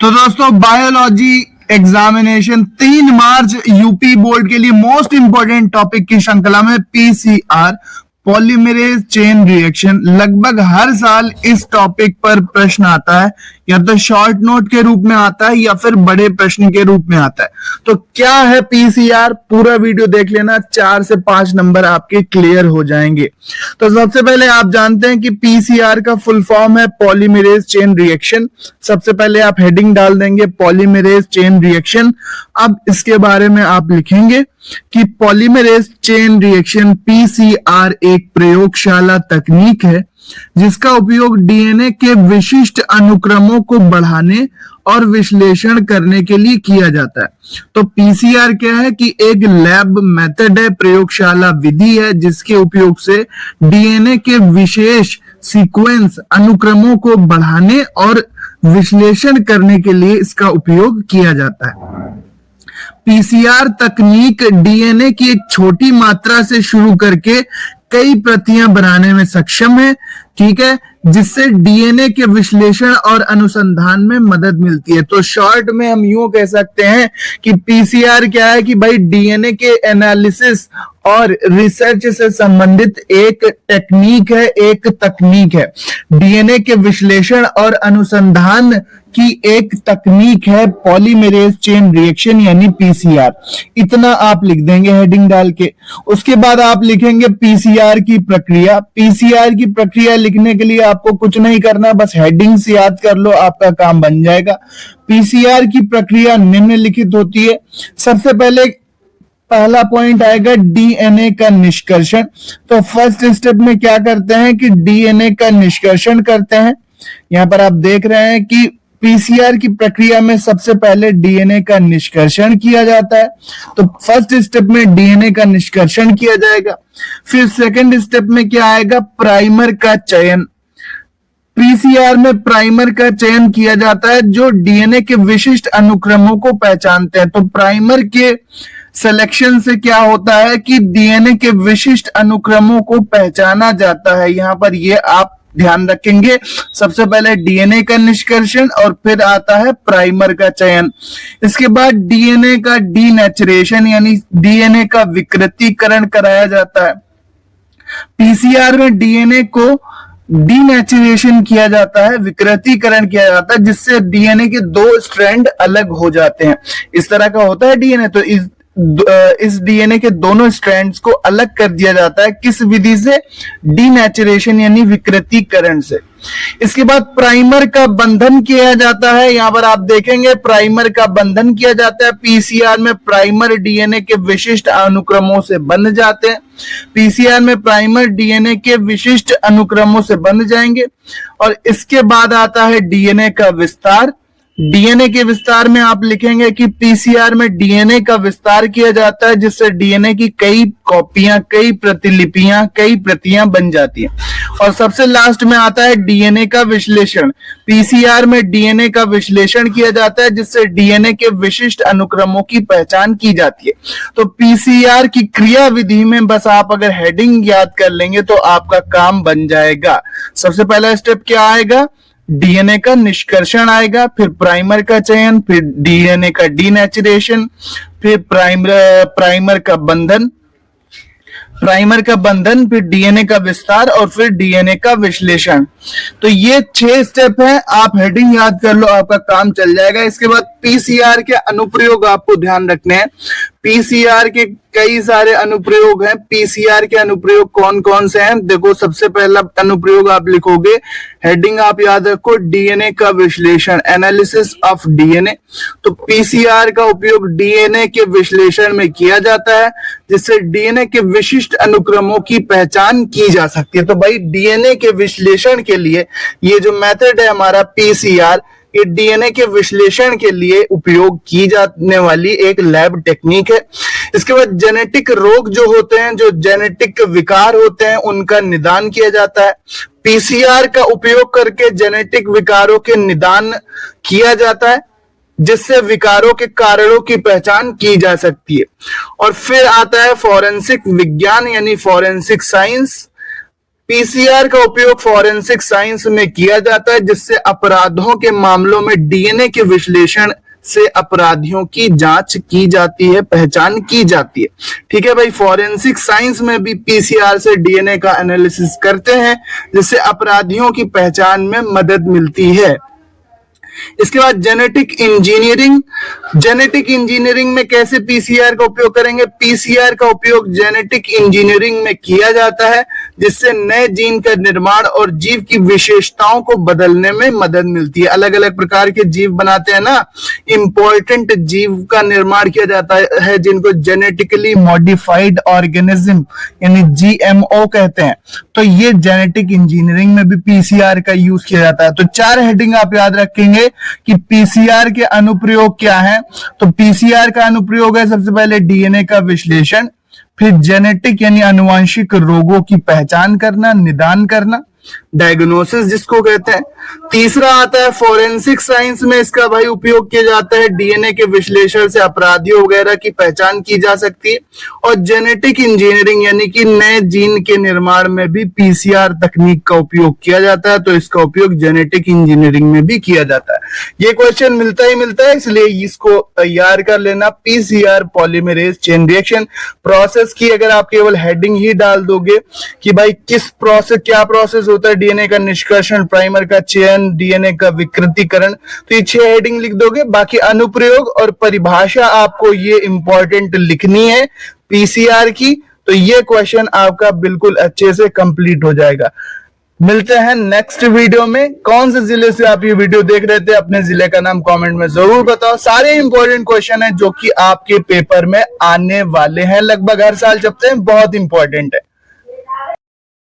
तो दोस्तों biology examination 3 मार्च UP board के लिए मोस्ट इंपोर्टेंट टॉपिक की श्रृंखला में पीसीआर पॉलीमरेज चेन रिएक्शन। लगभग हर साल इस टॉपिक पर प्रश्न आता है, या तो शॉर्ट नोट के रूप में आता है या फिर बड़े प्रश्न के रूप में आता है। तो क्या है पीसीआर, पूरा वीडियो देख लेना, 4 से 5 नंबर आपके क्लियर हो जाएंगे। तो सबसे पहले आप जानते हैं कि पीसीआर का फुल फॉर्म है पॉलीमरेज चेन रिएक्शन। सबसे पहले आप हेडिंग डाल देंगे पॉलीमरेज चेन रिएक्शन। अब इसके बारे में आप लिखेंगे कि पॉलीमरेज चेन रिएक्शन पीसीआर एक प्रयोगशाला तकनीक है जिसका उपयोग डीएनए के विशिष्ट अनुक्रमों को बढ़ाने और विश्लेषण करने के लिए किया जाता है। तो पीसीआर क्या है कि एक लैब मेथड है, प्रयोगशाला विधि है जिसके उपयोग से डीएनए के विशेष सीक्वेंस अनुक्रमों को बढ़ाने और विश्लेषण करने के लिए इसका उपयोग किया जाता है। पीसीआर तकनीक डीएनए की एक छोटी मात्रा से शुरू करके कई प्रतियां बनाने में सक्षम है, ठीक है, जिससे डीएनए के विश्लेषण और अनुसंधान में मदद मिलती है। तो शॉर्ट में हम यूं कह सकते हैं कि पीसीआर क्या है कि भाई डीएनए के एनालिसिस और रिसर्च से संबंधित एक टेक्निक है, एक तकनीक है। डीएनए के विश्लेषण और अनुसंधान की एक तकनीक है पॉलीमरेज चेन रिएक्शन यानी पीसीआर। इतना आप लिख देंगे हेडिंग डाल के। उसके बाद आप लिखेंगे पीसीआर की प्रक्रिया। पीसीआर की प्रक्रिया लिखने के लिए आपको कुछ नहीं करना, बस हेडिंग से याद कर लो, आपका काम बन जाएगा। पीसीआर की प्रक्रिया निम्नलिखित होती है। सबसे पहले पहला पॉइंट आएगा डीएनए का निष्कर्षण। तो फर्स्ट स्टेप में क्या करते हैं कि डीएनए का निष्कर्षण करते हैं। यहां पर आप देख रहे हैं कि पीसीआर की प्रक्रिया में सबसे पहले डीएनए का निष्कर्षण किया जाता है। तो फर्स्ट स्टेप में डीएनए का निष्कर्षण किया जाएगा। फिर सेकंड स्टेप में क्या आएगा, प्राइमर का चयन। पीसीआर में प्राइमर का चयन किया जाता है जो डीएनए के विशिष्ट अनुक्रमों को पहचानते हैं। तो प्राइमर के सिलेक्शन से क्या होता है कि डीएनए के विशिष्ट अनुक्रमों को पहचाना जाता है। यहां पर ये आप ध्यान रखेंगे, सबसे पहले डीएनए का निष्कर्षण और फिर आता है प्राइमर का चयन। इसके बाद डीएनए का डीनेचुरेशन यानी डीएनए का विकृतीकरण कराया जाता है। पीसीआर में डीएनए को डीनेचुरेशन किया जाता है, विकृतीकरण किया जाता है, जिससे डीएनए के 2 स्ट्रैंड अलग हो जाते हैं। इस तरह का होता है डीएनए। तो इस डीएनए के दोनों स्ट्रैंड्स को अलग कर दिया जाता है। किस विधि से? डीनेचुरेशन यानी विकृतीकरण से। इसके बाद प्राइमर का बंधन किया जाता है। यहां पर आप देखेंगे प्राइमर का बंधन किया जाता है। पीसीआर में प्राइमर डीएनए के विशिष्ट अनुक्रमों से बंध जाते हैं। पीसीआर में प्राइमर डीएनए के विशिष्ट अनुक्रमों से बंध जाएंगे। और इसके बाद आता है डीएनए का विस्तार। डीएनए के विस्तार में आप लिखेंगे कि पीसीआर में डीएनए का विस्तार किया जाता है जिससे डीएनए की कई कॉपियां, कई प्रतिलिपियां, कई प्रतियां बन जाती हैं। और सबसे लास्ट में आता है डीएनए का विश्लेषण। पीसीआर में डीएनए का विश्लेषण किया जाता है जिससे डीएनए के विशिष्ट अनुक्रमों की पहचान की जाती है। तो पीसीआर की क्रिया विधि में बस आप अगर हेडिंग याद कर लेंगे तो आपका काम बन जाएगा। सबसे पहला स्टेप क्या आएगा, डीएनए का निष्कर्षण आएगा, फिर प्राइमर का चयन, फिर डीएनए का डीनेचुरेशन, फिर प्राइमर का बंधन, फिर डीएनए का विस्तार और फिर डीएनए का विश्लेषण। तो ये 6 स्टेप है, आप हेडिंग याद कर लो, आपका काम चल जाएगा। इसके बाद पीसीआर के अनुप्रयोग आपको ध्यान रखने हैं। पीसीआर के कई सारे अनुप्रयोग हैं। पीसीआर के अनुप्रयोग कौन कौन से हैं? देखो, सबसे पहला अनुप्रयोग आप लिखोगे, हेडिंग आप याद रखो, डीएनए का विश्लेषण, एनालिसिस ऑफ डीएनए। तो पीसीआर का उपयोग डीएनए के विश्लेषण में किया जाता है जिससे डीएनए के विशिष्ट अनुक्रमों की पहचान की जा सकती है। तो भाई डीएनए के विश्लेषण के लिए ये जो मेथड है हमारा पीसीआर, ये डीएनए के विश्लेषण के लिए उपयोग की जाने वाली एक लैब टेक्निक है। इसके बाद जेनेटिक रोग जो होते हैं, जो जेनेटिक विकार होते हैं, उनका निदान किया जाता है। पीसीआर का उपयोग करके जेनेटिक विकारों के निदान किया जाता है जिससे विकारों के कारणों की पहचान की जा सकती है। और फिर आता है फॉरेंसिक विज्ञान यानी फॉरेंसिक साइंस। पीसीआर का उपयोग फॉरेंसिक साइंस में किया जाता है, जिससे अपराधों के मामलों में डीएनए के विश्लेषण से अपराधियों की जांच की जाती है, पहचान की जाती है। ठीक है भाई, फॉरेंसिक साइंस में भी पीसीआर से डीएनए का एनालिसिस करते हैं, जिससे अपराधियों की पहचान में मदद मिलती है। इसके बाद जेनेटिक इंजीनियरिंग। जेनेटिक इंजीनियरिंग में कैसे पीसीआर का उपयोग करेंगे? पीसीआर का उपयोग जेनेटिक इंजीनियरिंग में किया जाता है, जिससे नए जीन का निर्माण और जीव की विशेषताओं को बदलने में मदद मिलती है। अलग अलग प्रकार के जीव बनाते हैं ना, इंपॉर्टेंट जीव का निर्माण किया जाता है, जिनको जेनेटिकली मॉडिफाइड ऑर्गेनिज्म यानी जीएमओ कहते हैं। तो ये जेनेटिक इंजीनियरिंग में भी पीसीआर का यूज किया जाता है। तो 4 हेडिंग आप याद रखेंगे कि पीसीआर के अनुप्रयोग क्या है। तो पीसीआर का अनुप्रयोग है सबसे पहले डीएनए का विश्लेषण, फिर जेनेटिक यानी आनुवंशिक रोगों की पहचान करना, निदान करना, डायग्नोसिस जिसको कहते हैं। तीसरा आता है फोरेंसिक साइंस में इसका भाई उपयोग किया जाता है, डीएनए के विश्लेषण से अपराधियों वगैरह की पहचान की जा सकती है। और जेनेटिक इंजीनियरिंग यानी कि नए जीन के निर्माण में भी पीसीआर तकनीक का उपयोग किया जाता है, तो इसका उपयोग जेनेटिक इंजीनियरिंग में भी किया जाता है। ये क्वेश्चन मिलता ही मिलता है, इसलिए इसको तैयार कर लेना। PCR polymerase chain reaction process की अगर आप केवल हेडिंग ही डाल दोगे कि भाई किस प्रोसेस, क्या प्रोसेस होता है, डीएनए का निष्कर्षण, प्राइमर का चयन, डीएनए का विकृतीकरण, तो ये 6 हेडिंग लिख दोगे। बाकी अनुप्रयोग और परिभाषा आपको ये इंपॉर्टेंट लिखनी है पीसीआर की, तो ये क्वेश्चन आपका बिल्कुल अच्छे से कंप्लीट हो जाएगा। मिलते हैं नेक्स्ट वीडियो में। कौन से जिले से आप ये वीडियो देख रहे थे, अपने जिले का नाम कमेंट में जरूर बताओ। सारे इंपॉर्टेंट क्वेश्चन हैं जो कि आपके पेपर में आने वाले हैं, लगभग हर साल छपते हैं, बहुत इंपॉर्टेंट है।